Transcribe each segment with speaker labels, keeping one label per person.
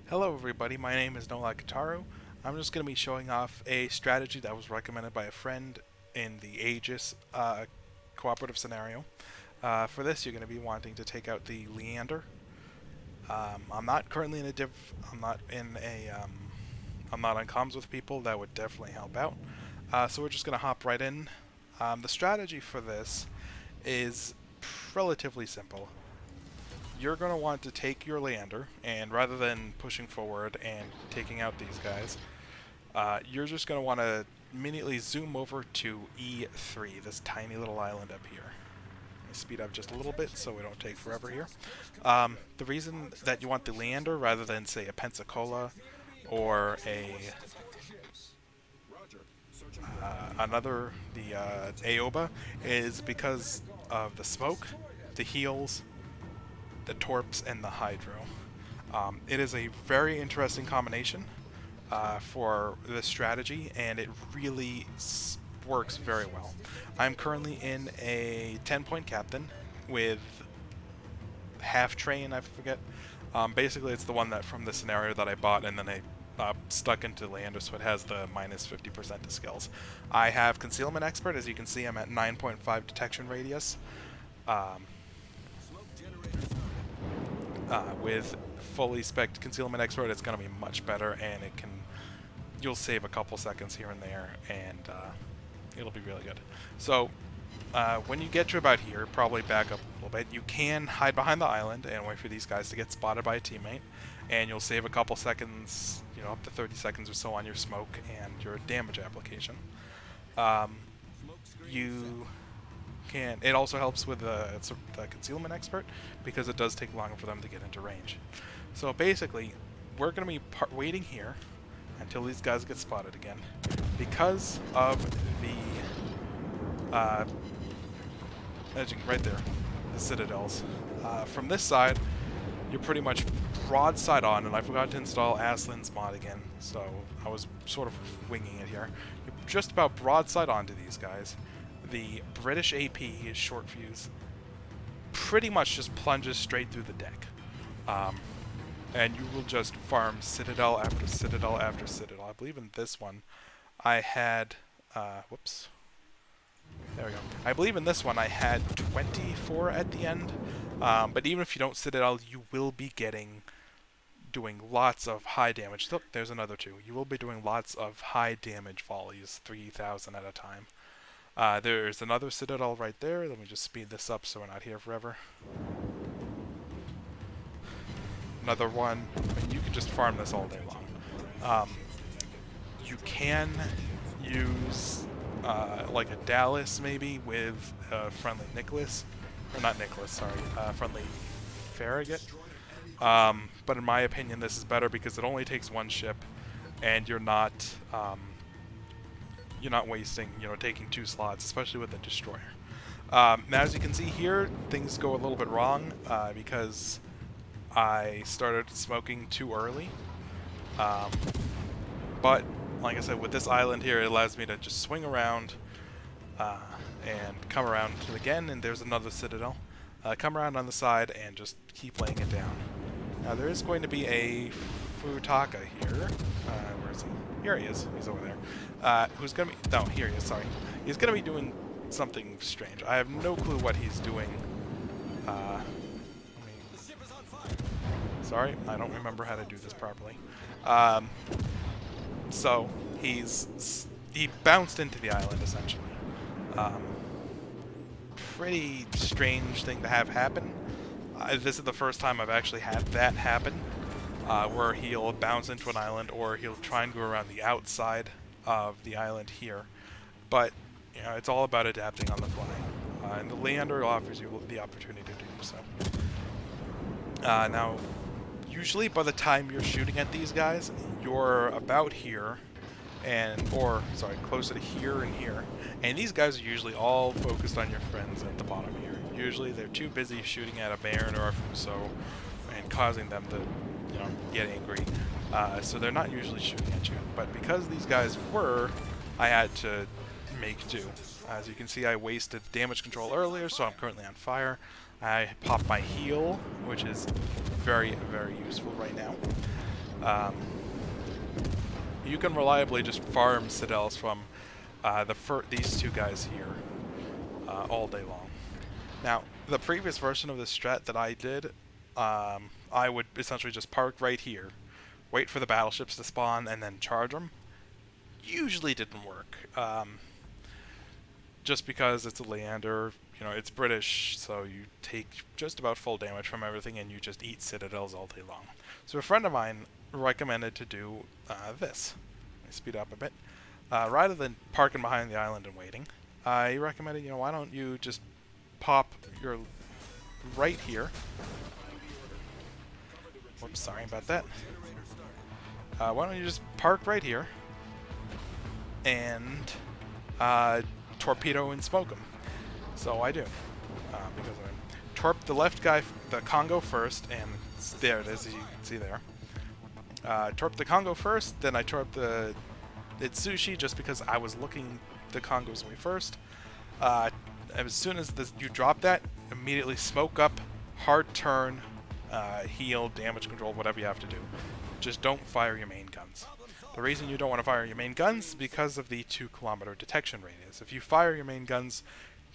Speaker 1: Hello everybody, my name is Nola Kataru. I'm just going to be showing off a strategy that was recommended by a friend in the Aegis cooperative scenario. For this, you're going to be wanting to take out the Leander. I'm not currently in a div. I'm not in a. I'm not on comms with people. That would definitely help out. So we're just going to hop right in. The strategy for this is relatively simple. You're going to want to take your Leander, and rather than pushing forward and taking out these guys, you're just going to want to immediately zoom over to E3, this tiny little island up here. Speed up just a little bit so we don't take forever here. The reason that you want the Leander rather than, say, a Pensacola or the Aoba is because of the smoke, the heals, the Torps, and the Hydro. It is a very interesting combination for this strategy, and it really works very well. I'm currently in a 10-point captain with half train, I forget. Basically, it's the one that from the scenario that I bought, and then I stuck into Leander, so it has the minus 50% to skills. I have Concealment Expert. As you can see, I'm at 9.5 detection radius. With fully spec'd Concealment Expert, it's going to be much better, and you'll save a couple seconds here and there, and it'll be really good. So when you get to about here, probably back up a little bit, you can hide behind the island and wait for these guys to get spotted by a teammate, and you'll save a couple seconds, up to 30 seconds or so on your smoke and your damage application. It also helps with the Concealment Expert because it does take longer for them to get into range. So basically, we're going to be waiting here until these guys get spotted again. Because of the, right there, the citadels. From this side, you're pretty much broadside on, and I forgot to install Aslan's mod again, so I was sort of winging it here. You're just about broadside onto these guys. The British AP, his short fuse, pretty much just plunges straight through the deck. And you will just farm citadel after citadel after citadel. I believe in this one I had, whoops. There we go. I believe in this one I had 24 at the end. But even if you don't citadel, you will be doing lots of high damage. Look, there's another two. You will be doing lots of high damage volleys, 3,000 at a time. There's another citadel right there. Let me just speed this up so we're not here forever. Another one. I mean, you can just farm this all day long. You can use like a Dallas maybe with friendly Nicholas. Or not Nicholas, sorry. Friendly Farragut. But in my opinion, this is better because it only takes one ship, and you're not wasting, taking two slots, especially with the destroyer. Now, as you can see here, things go a little bit wrong because I started smoking too early. But like I said, with this island here, it allows me to just swing around and come around again, and there's another citadel. Come around on the side and just keep laying it down. Now, there is going to be a Futaka here. Where is he? Here he is. He's over there. Who's going to be... No, here he is, sorry. He's going to be doing something strange. I have no clue what he's doing. Sorry, I don't remember how to do this properly. So, he bounced into the island, essentially. Pretty strange thing to have happen. This is the first time I've actually had that happen, where he'll bounce into an island or he'll try and go around the outside of the island here. But, it's all about adapting on the fly. And the Leander offers you the opportunity to do so. Now, usually by the time you're shooting at these guys, you're about here, closer to here and here. And these guys are usually all focused on your friends at the bottom here. Usually they're too busy shooting at a Baron or a Fuso and causing them to, get angry. So they're not usually shooting at you. But because these guys were, I had to make do. As you can see, I wasted damage control earlier, so I'm currently on fire. I popped my heal, which is very, very useful right now. You can reliably just farm citadels from these two guys here all day long. Now, the previous version of this strat that I did, I would essentially just park right here, wait for the battleships to spawn, and then charge them. Usually didn't work. Just because it's a Leander, you know, it's British, so you take just about full damage from everything and you just eat citadels all day long. So a friend of mine recommended to do this. Let me speed up a bit. Rather than parking behind the island and waiting, he recommended, you know, why don't you just pop your right here. Whoops, sorry about that. Why don't you just park right here and torpedo and smoke them? So I do. Because I torp the left guy, the Congo first, and there it is, you can see there. Torp the Congo first, then I torp the Itsushi just because I was looking the Congos way first. As soon as you drop that, immediately smoke up, hard turn, heal, damage control, whatever you have to do. Just don't fire your main guns. The reason you don't want to fire your main guns is because of the 2-kilometer detection radius. If you fire your main guns,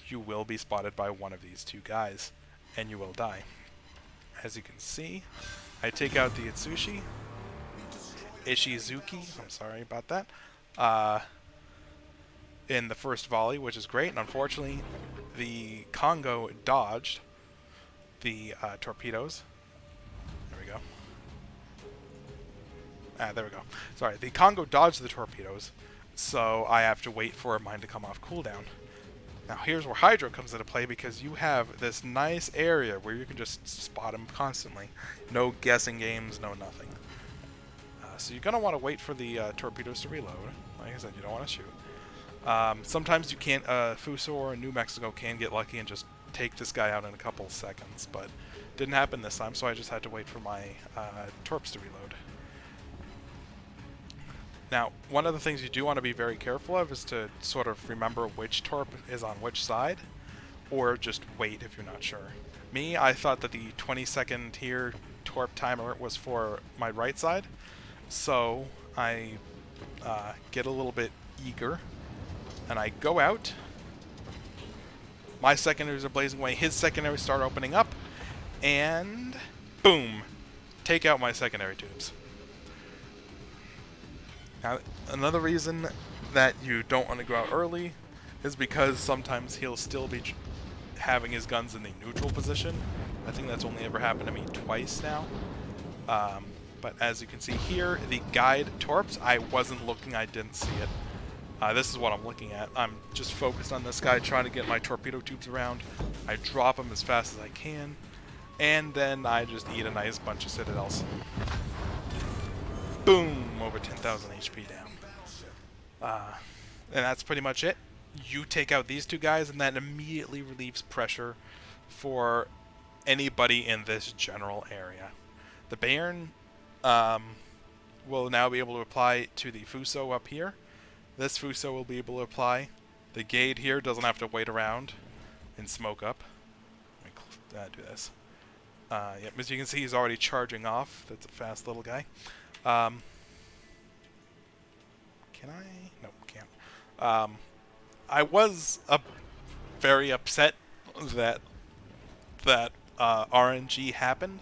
Speaker 1: you will be spotted by one of these two guys, and you will die. As you can see, I take out the Ishizuki, I'm sorry about that, in the first volley, which is great, and unfortunately the Congo dodged the torpedoes. There we go. There we go. Sorry, the Congo dodged the torpedoes, so I have to wait for mine to come off cooldown. Now here's where Hydro comes into play, because you have this nice area where you can just spot them constantly. No guessing games, no nothing. So you're going to want to wait for the torpedoes to reload. Like I said, you don't want to shoot. Sometimes you can't, Fuso or New Mexico can get lucky and just take this guy out in a couple seconds, but didn't happen this time, so I just had to wait for my torps to reload. Now, one of the things you do want to be very careful of is to sort of remember which torp is on which side, or just wait if you're not sure. Me, I thought that the 20-second here torp timer was for my right side, so I get a little bit eager, and I go out. My secondaries are blazing away, his secondaries start opening up, and boom! Take out my secondary tubes. Now, another reason that you don't want to go out early is because sometimes he'll still be having his guns in the neutral position. I think that's only ever happened to me twice now. But as you can see here, the guide torps, I wasn't looking, I didn't see it. This is what I'm looking at. I'm just focused on this guy, trying to get my torpedo tubes around. I drop them as fast as I can, and then I just eat a nice bunch of citadels. Boom! Over 10,000 HP down. And that's pretty much it. You take out these two guys, and that immediately relieves pressure for anybody in this general area. The Baron will now be able to apply to the Fuso up here. This Fuso will be able to apply. The Gade here doesn't have to wait around and smoke up. Let me do this. Yep, as you can see, he's already charging off. That's a fast little guy. Can I? No, can't. I was very upset that RNG happened,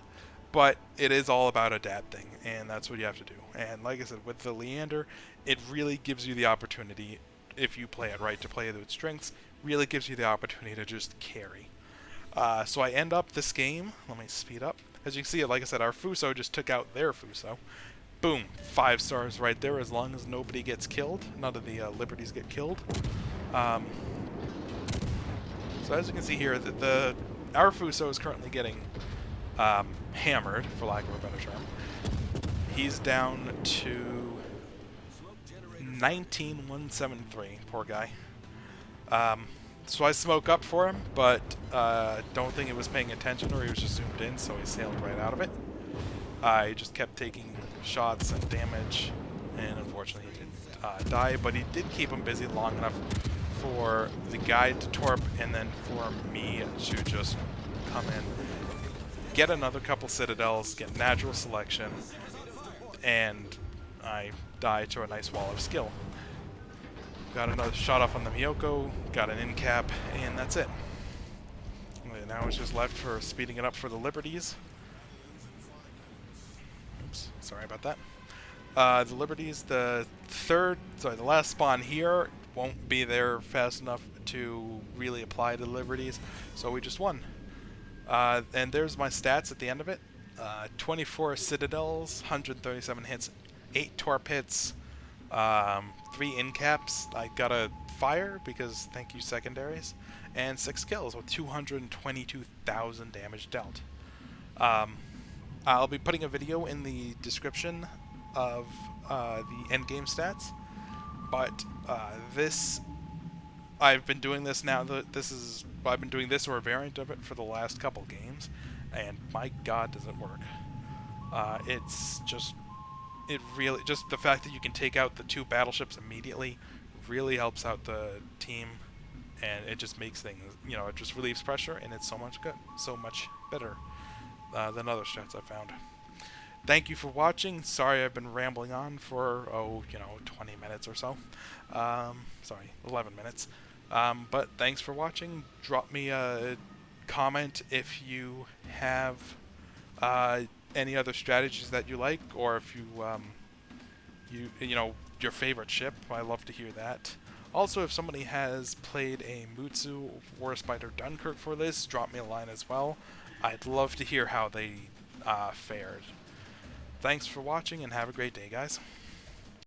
Speaker 1: but it is all about adapting, and that's what you have to do. And like I said, with the Leander, it really gives you the opportunity, if you play it right, to play it with strengths. Really gives you the opportunity to just carry. So I end up this game. Let me speed up. As you can see, like I said, our Fuso just took out their Fuso. Boom, 5 stars right there, as long as nobody gets killed. None of the Liberties get killed. So as you can see here, our Fuso is currently getting hammered, for lack of a better term. He's down to 19,173, poor guy. So I smoke up for him, but don't think he was paying attention, or he was just zoomed in, so he sailed right out of it. He just kept taking shots and damage, and unfortunately he didn't die, but he did keep him busy long enough for the guide to torp, and then for me to just come in, get another couple citadels, get natural selection, and I die to a nice wall of skill. Got another shot off on the Miyoko, got an in cap, and that's it. And now it's just left for speeding it up for the Liberties. Oops, sorry about that. The Liberties, the last spawn here won't be there fast enough to really apply to the Liberties, so we just won. And there's my stats at the end of it. 24 citadels, 137 hits, 8 torp hits, 3 in caps. I got a fire because thank you secondaries, and 6 kills with 222,000 damage dealt. I'll be putting a video in the description of the endgame stats, but this I've been doing this now. I've been doing this or a variant of it for the last couple games, and my God, does it work! It's just the fact that you can take out the 2 battleships immediately really helps out the team, and it just makes things, it just relieves pressure, and it's so much better than other strats I've found. Thank you for watching. Sorry I've been rambling on for 20 minutes or so. Sorry, 11 minutes. But thanks for watching. Drop me a comment if you have any other strategies that you like, or if your favorite ship. I love to hear that. Also, if somebody has played a Mutsu, Warspider, Dunkirk for this, drop me a line as well. I'd love to hear how they fared. Thanks for watching, and have a great day, guys.